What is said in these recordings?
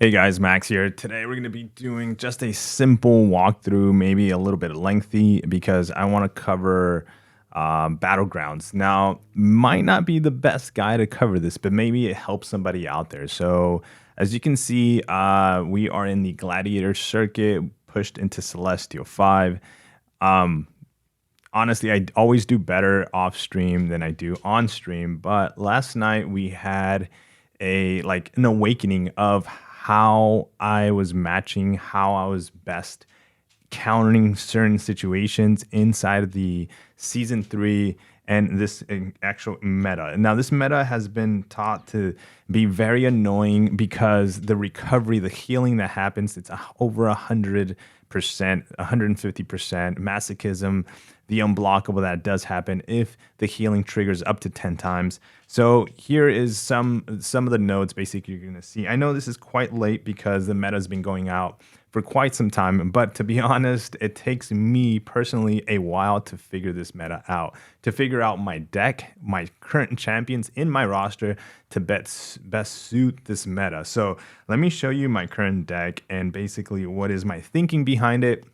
Hey guys, Max here. Today we're going to be doing just a simple walkthrough, maybe a little bit lengthy because I want to cover battlegrounds. Now, might not be the best guy to cover this, but maybe it helps somebody out there. So, as you can see, we are in the Gladiator circuit, pushed into Celestial 5. Um, Honestly, I always do better off stream than I do on stream. But last night we had an awakening of how I was matching, how I was best countering certain situations inside of the season 3 and this actual meta. Now, this meta has been taught to be very annoying because the recovery, the healing that happens, it's over 100%, 150%. Masochism, the unblockable that does happen if the healing triggers up to 10 times. So here is some of the nodes basically you're going to see. I know this is quite late because the meta has been going out for quite some time, but to be honest, it takes me personally a while to figure this meta out, to figure out my deck, my current champions in my roster to best suit this meta. So let me show you my current deck and basically what is my thinking behind it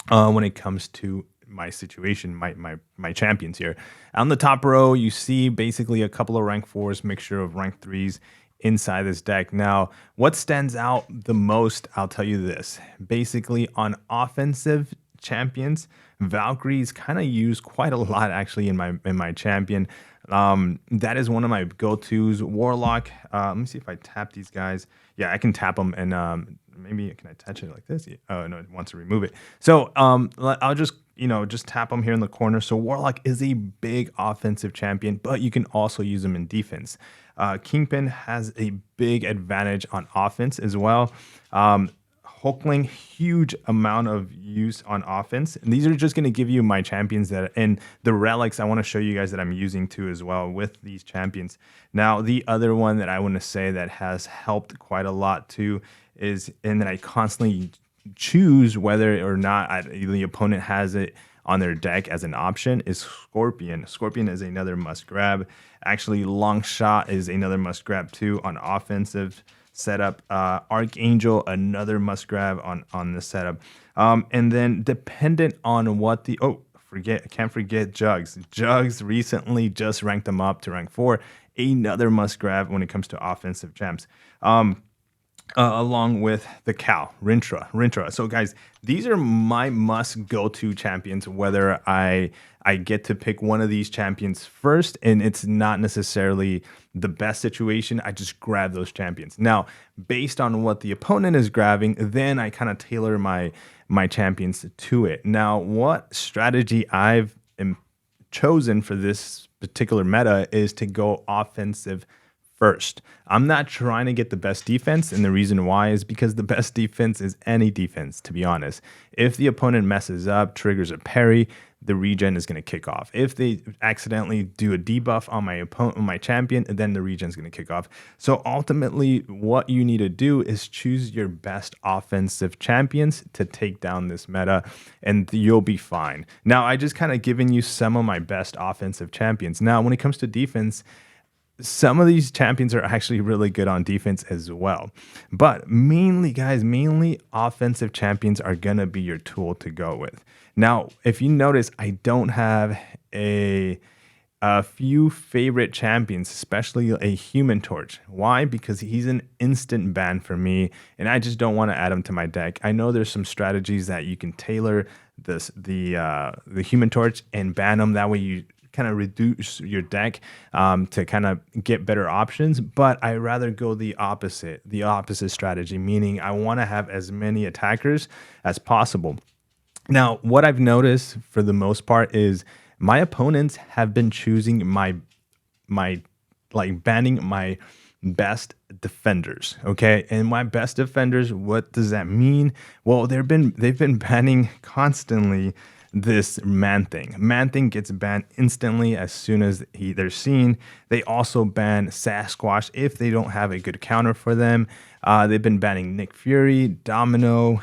when it comes to my situation, my champions here. On the top row, you see basically a couple of rank 4s, mixture of rank 3s inside this deck. Now, what stands out the most, I'll tell you this. Basically, on offensive champions, Valkyrie's kind of used quite a lot actually in my champion. That is one of my go-tos. Warlock. Let me see if I tap these guys. Yeah, I can tap them and maybe can I touch it like this? Oh no, it wants to remove it. So I'll just tap them here in the corner. So Warlock is a big offensive champion, but you can also use them in defense. Kingpin has a big advantage on offense as well. Hulkling, huge amount of use on offense. And these are just going to give you my champions that, and the relics I want to show you guys that I'm using too as well with these champions. Now, the other one that I want to say that has helped quite a lot too is, and that I constantly choose whether or not the opponent has it on their deck as an option, is Scorpion. Scorpion is another must grab. Actually, Long Shot is another must grab too on offensive setup. Archangel, another must grab on this setup. And then dependent on what the can't forget Jugs. Jugs recently just ranked them up to rank 4. Another must grab when it comes to offensive champs. Along with the cow, Rintra. So guys, these are my must go-to champions, whether I get to pick one of these champions first and it's not necessarily the best situation, I just grab those champions. Now, based on what the opponent is grabbing, then I kind of tailor my champions to it. Now, what strategy I've chosen for this particular meta is to go offensive first. I'm not trying to get the best defense, and the reason why is because the best defense is any defense, to be honest. If the opponent messes up, triggers a parry, the regen is going to kick off. If they accidentally do a debuff on my champion, then the regen is going to kick off. So ultimately, what you need to do is choose your best offensive champions to take down this meta, and you'll be fine. Now, I just kind of given you some of my best offensive champions. Now, when it comes to defense, some of these champions are actually really good on defense as well. But mainly, guys, offensive champions are going to be your tool to go with. Now, if you notice, I don't have a few favorite champions, especially a Human Torch. Why? Because he's an instant ban for me, and I just don't want to add him to my deck. I know there's some strategies that you can tailor the Human Torch and ban him. That way you kind of reduce your deck to kind of get better options, but I rather go the opposite strategy, meaning I want to have as many attackers as possible. Now, what I've noticed for the most part is my opponents have been choosing my banning my best defenders. Okay, and my best defenders, what does that mean? Well, they've been banning constantly this Man Thing. Man Thing gets banned instantly as soon as they're seen. They also ban Sasquatch if they don't have a good counter for them. They've been banning Nick Fury, Domino,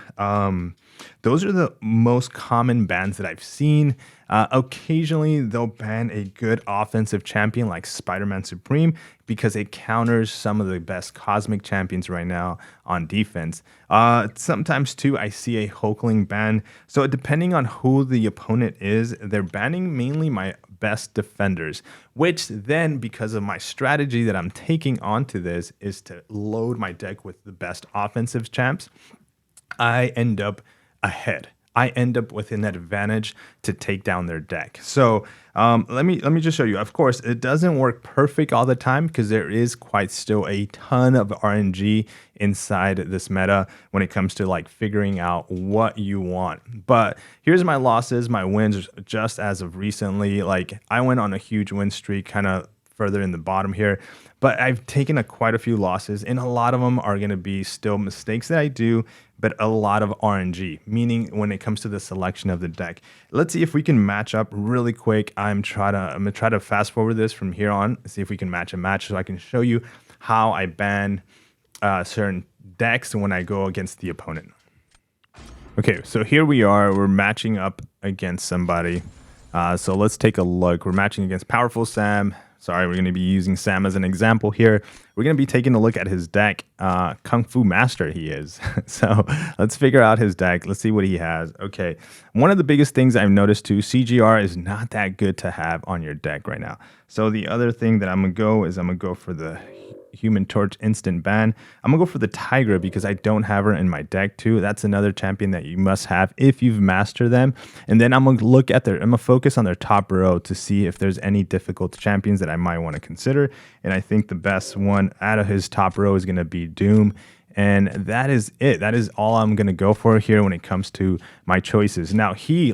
Those are the most common bans that I've seen. Occasionally, they'll ban a good offensive champion like Spider-Man Supreme because it counters some of the best cosmic champions right now on defense. Sometimes, too, I see a Hulkling ban. So depending on who the opponent is, they're banning mainly my best defenders, which then, because of my strategy that I'm taking onto this, is to load my deck with the best offensive champs, I end up ahead. I end up with an advantage to take down their deck. So let me just show you. Of course, it doesn't work perfect all the time because there is quite still a ton of RNG inside this meta when it comes to like figuring out what you want. But here's my losses, my wins just as of recently. Like I went on a huge win streak, kind of further in the bottom here, but I've taken quite a few losses, and a lot of them are going to be still mistakes that I do, but a lot of RNG, meaning when it comes to the selection of the deck. Let's see if we can match up really quick. I'm gonna try to fast forward this from here on, see if we can match so I can show you how I ban certain decks when I go against the opponent. Okay, so here we are. We're matching up against somebody. So let's take a look. We're matching against Powerful Sam. Sorry, we're going to be using Sam as an example here. We're going to be taking a look at his deck. Kung Fu Master he is. So let's figure out his deck. Let's see what he has. Okay, one of the biggest things I've noticed too, CGR is not that good to have on your deck right now. So the other thing that I'm going to go for the Human Torch instant ban. I'm gonna go for the Tigra because I don't have her in my deck too. That's another champion that you must have if you've mastered them. And then I'm gonna focus on their top row to see if there's any difficult champions that I might want to consider. And I think the best one out of his top row is gonna be Doom. And that is it. That is all I'm gonna go for here when it comes to my choices. Now he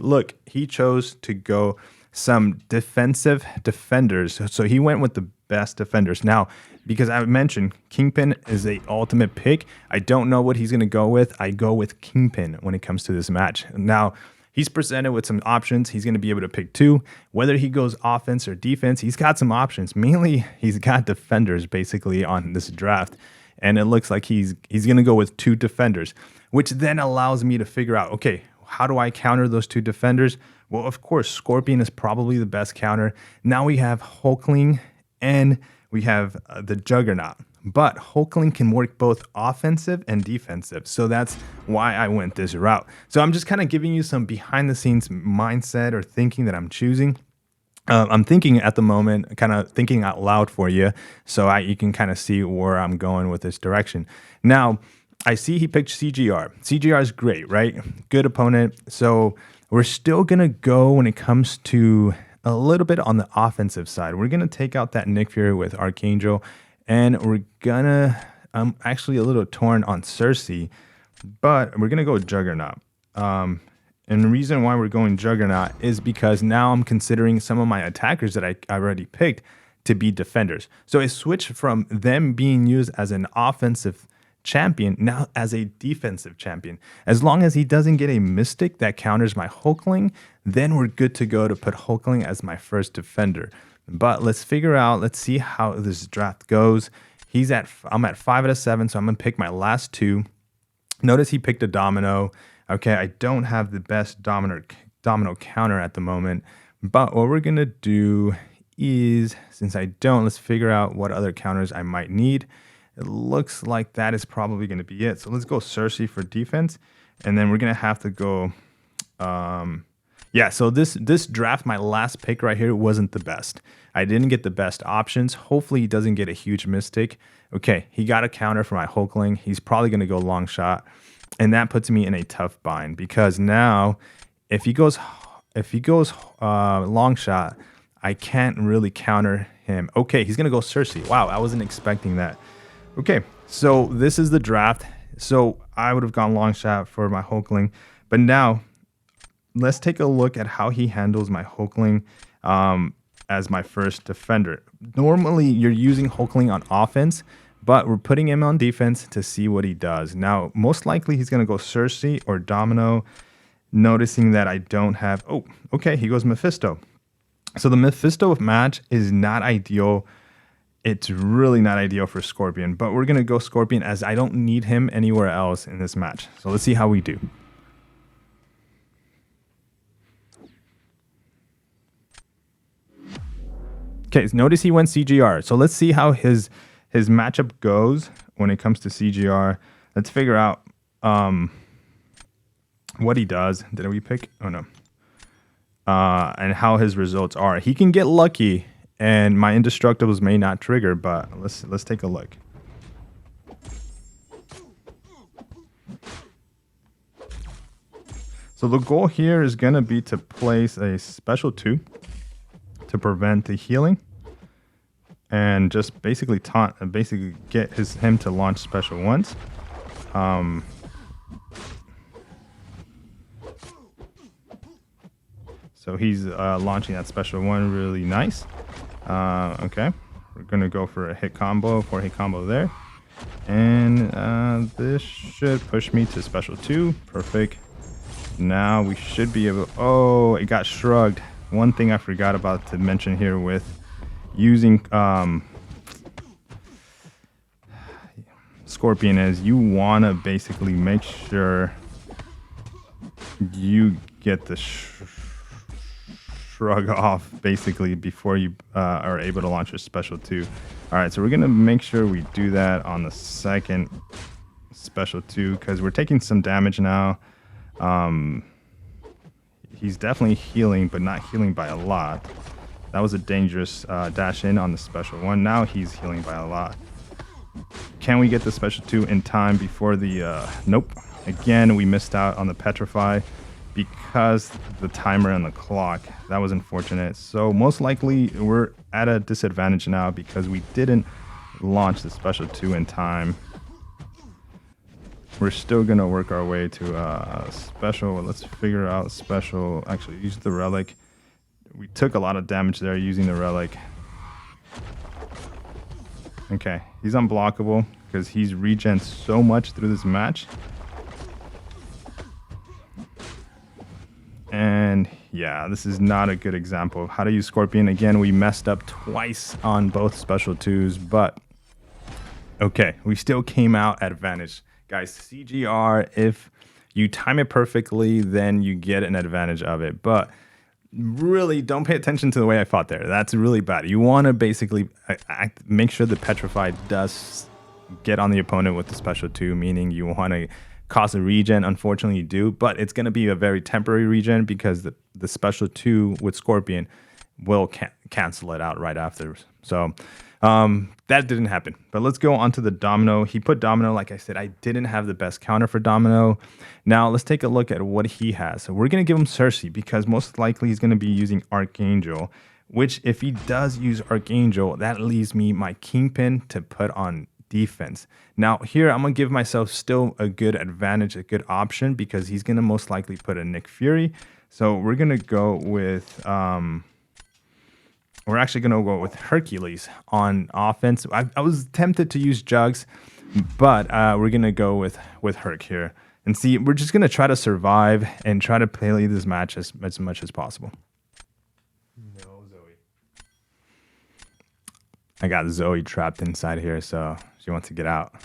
chose to go some defensive defenders. So he went with the best defenders. Now, because I mentioned Kingpin is the ultimate pick, I don't know what he's going to go with. I go with Kingpin when it comes to this match. Now, he's presented with some options. He's going to be able to pick two. Whether he goes offense or defense, he's got some options. Mainly, he's got defenders basically on this draft. And it looks like he's going to go with two defenders, which then allows me to figure out, okay, how do I counter those two defenders? Well, of course, Scorpion is probably the best counter. Now we have Hulkling and we have the Juggernaut. But Hulkling can work both offensive and defensive. So that's why I went this route. So I'm just kind of giving you some behind the scenes mindset or thinking that I'm choosing. I'm thinking at the moment, kind of thinking out loud for you. So you can kind of see where I'm going with this direction. Now, I see he picked CGR. CGR is great, right? Good opponent. So we're still going to go when it comes to a little bit on the offensive side. We're going to take out that Nick Fury with Archangel, and we're going to, I'm actually a little torn on Cersei, but we're going to go with Juggernaut. And the reason why we're going Juggernaut is because now I'm considering some of my attackers that I already picked to be defenders. So I switched from them being used as an offensive champion now as a defensive champion. As long as he doesn't get a Mystic that counters my Hulkling, then we're good to go to put Hulkling as my first defender. But let's see how this draft goes. I'm at 5 out of 7, so I'm gonna pick my last two. Notice he picked a Domino. Okay, I don't have the best Domino counter at the moment, but what we're gonna do is, since I don't, let's figure out what other counters I might need. It looks like that is probably going to be it. So let's go Cersei for defense. And then we're going to have to go... so this draft, my last pick right here, wasn't the best. I didn't get the best options. Hopefully he doesn't get a huge Mystic. Okay, he got a counter for my Hulkling. He's probably going to go long shot. And that puts me in a tough bind. Because now, if he goes long shot, I can't really counter him. Okay, he's going to go Cersei. Wow, I wasn't expecting that. Okay, so this is the draft. So I would have gone long shot for my Hulkling. But now, let's take a look at how he handles my Hulkling as my first defender. Normally, you're using Hulkling on offense, but we're putting him on defense to see what he does. Now, most likely, he's going to go Cersei or Domino, noticing that I don't have... Oh, okay, he goes Mephisto. So the Mephisto match is not ideal. It's really not ideal for Scorpion, but we're going to go Scorpion as I don't need him anywhere else in this match. So let's see how we do. Okay, so notice he went CGR. So let's see how his matchup goes when it comes to CGR. Let's figure out what he does. Did we pick? Oh no. And how his results are. He can get lucky, and my indestructibles may not trigger. But let's take a look. So the goal here is gonna be to place a special 2 to prevent the healing, and just basically taunt and basically get him to launch special 1s. So he's launching that special 1 really nice. Okay, we're gonna go for a hit combo, 4-hit combo there, and this should push me to special 2. Perfect. Now we should be able. Oh, it got shrugged. One thing I forgot about to mention here with using Scorpion is you want to basically make sure you get the shrug off basically before you are able to launch your special 2. All right, so we're gonna make sure we do that on the second special 2 because we're taking some damage now. He's definitely healing, but not healing by a lot. That was a dangerous dash in on the special 1. Now he's healing by a lot. Can we get the special 2 in time before the nope. Again, we missed out on the petrify because the timer and the clock. That was unfortunate. So most likely we're at a disadvantage now because we didn't launch the special 2 in time. We're still going to work our way to special. Let's figure out special. Actually, use the relic. We took a lot of damage there using the relic. Okay, he's unblockable because he's regen so much through this match. And yeah, this is not a good example of how to use Scorpion. Again, we messed up twice on both special 2s, but okay, we still came out at advantage. Guys, CGR, if you time it perfectly, then you get an advantage of it. But really, don't pay attention to the way I fought there. That's really bad. You want to basically make sure the Petrify does get on the opponent with the special 2, meaning you want to cause a regen. Unfortunately, you do, but it's going to be a very temporary regen because the special 2 with Scorpion will cancel it out right after. So that didn't happen. But let's go on to the Domino. He put Domino. Like I said, I didn't have the best counter for Domino. Now let's take a look at what he has. So we're going to give him Cersei because most likely he's going to be using Archangel, which if he does use Archangel, that leaves me my Kingpin to put on defense. Now here I'm going to give myself still a good advantage, a good option, because he's going to most likely put a Nick Fury. So we're going to go with we're actually going to go with Hercules on offense. I was tempted to use Jugs, but we're going to go with Herc here. And see, we're just going to try to survive and try to play this match as much as possible. No, Zoe. I got Zoe trapped inside here, so she wants to get out.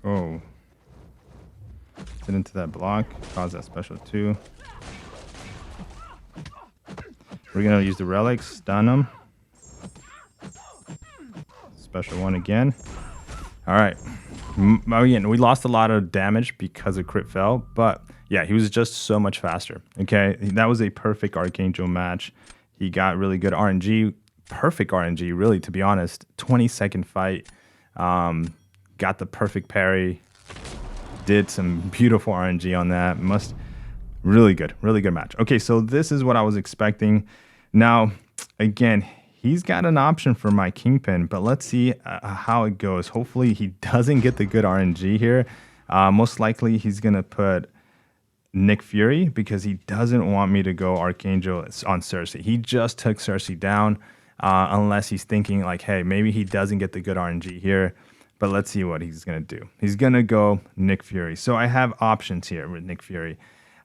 Oh. Get into that block. Cause that special 2. We're going to use the relics. Stun him. Special 1 again. All right. Again, we lost a lot of damage because of crit fell. But yeah, he was just so much faster. Okay. That was a perfect Archangel match. He got really good RNG. perfect RNG, really, to be honest. 20-second fight. Got the perfect parry. Did some beautiful RNG on that. Really good match. Okay, so this is what I was expecting. Now, again, he's got an option for my Kingpin, but let's see how it goes. Hopefully he doesn't get the good RNG here. Most likely he's going to put Nick Fury because he doesn't want me to go Archangel on Cersei. He just took Cersei down unless he's thinking like, hey, maybe he doesn't get the good RNG here. But let's see what he's going to do. He's going to go Nick Fury. So I have options here with Nick Fury.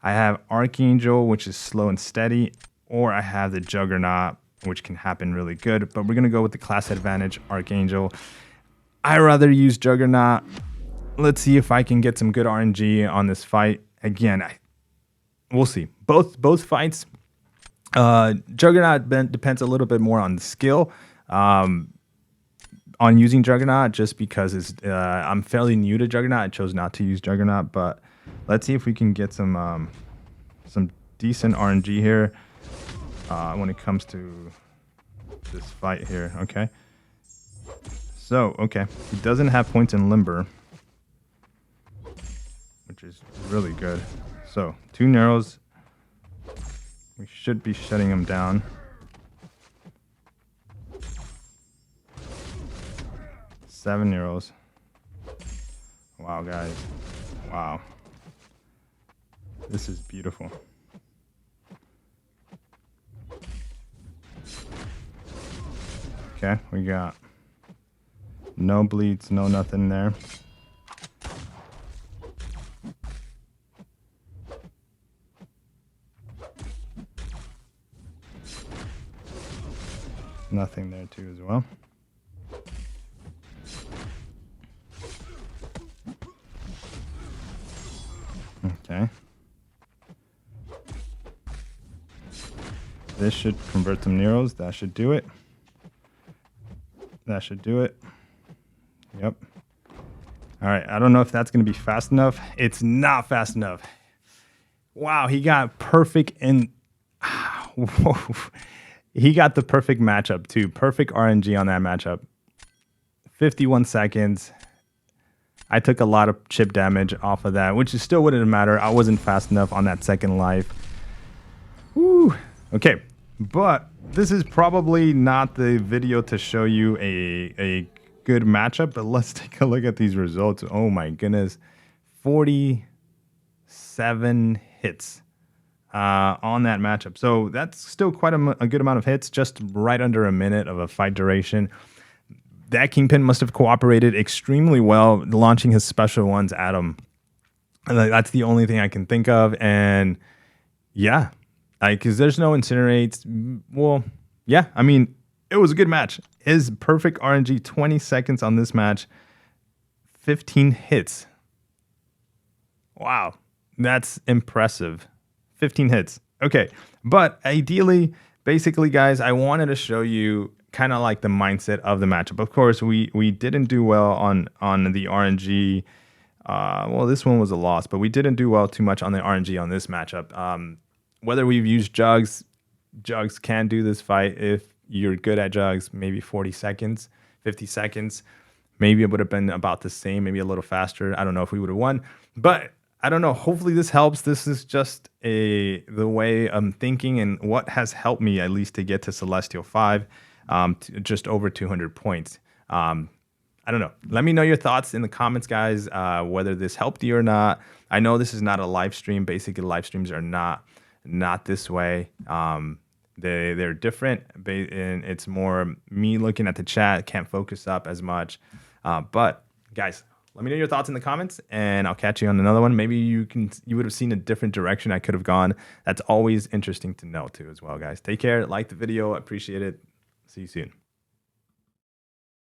I have Archangel, which is slow and steady, or I have the Juggernaut, which can happen really good. But we're going to go with the class advantage, Archangel. I rather use Juggernaut. Let's see if I can get some good RNG on this fight. Again, we'll see. Both fights, Juggernaut depends a little bit more on the skill. On using Juggernaut, just because I'm fairly new to Juggernaut. I chose not to use Juggernaut, but let's see if we can get some decent RNG here when it comes to this fight here. Okay. So, okay. He doesn't have points in Limber, which is really good. So, 2 Narrows. We should be shutting him down. 7 Narrows. Wow, guys. Wow. This is beautiful. Okay, we got no bleeds, no nothing there. Nothing there too as well. Okay. This should convert some Neros. That should do it. That should do it. Yep. All right. I don't know if that's going to be fast enough. It's not fast enough. Wow. He got perfect in. Whoa. He got the perfect matchup too. Perfect RNG on that matchup. 51 seconds. I took a lot of chip damage off of that, which still wouldn't matter. I wasn't fast enough on that second life. Woo. Okay, but this is probably not the video to show you a good matchup, but let's take a look at these results. Oh my goodness. 47 hits on that matchup. So that's still quite a good amount of hits, just right under a minute of a fight duration. That Kingpin must have cooperated extremely well, launching his special ones at him. That's the only thing I can think of. And yeah, because there's no incinerates. Well, yeah, I mean, it was a good match. His perfect RNG, 20 seconds on this match, 15 hits. Wow, that's impressive. 15 hits. Okay, but ideally, basically, guys, I wanted to show you kind of like the mindset of the matchup. Of course, we didn't do well on the RNG. Well, this one was a loss, but we didn't do well too much on the RNG on this matchup. Whether we've used Jugs can do this fight if you're good at Jugs, maybe 40 seconds, 50 seconds. Maybe it would have been about the same, maybe a little faster. I don't know if we would have won, but I don't know. Hopefully this helps. This is just the way I'm thinking and what has helped me at least to get to Celestial 5. To just over 200 points. I don't know. Let me know your thoughts in the comments, guys, whether this helped you or not. I know this is not a live stream. Basically, live streams are not this way. They're different, and it's more me looking at the chat. Can't focus up as much. But guys, let me know your thoughts in the comments, and I'll catch you on another one. Maybe you would have seen a different direction I could have gone. That's always interesting to know too, as well, guys. Take care. Like the video. I appreciate it. See you soon.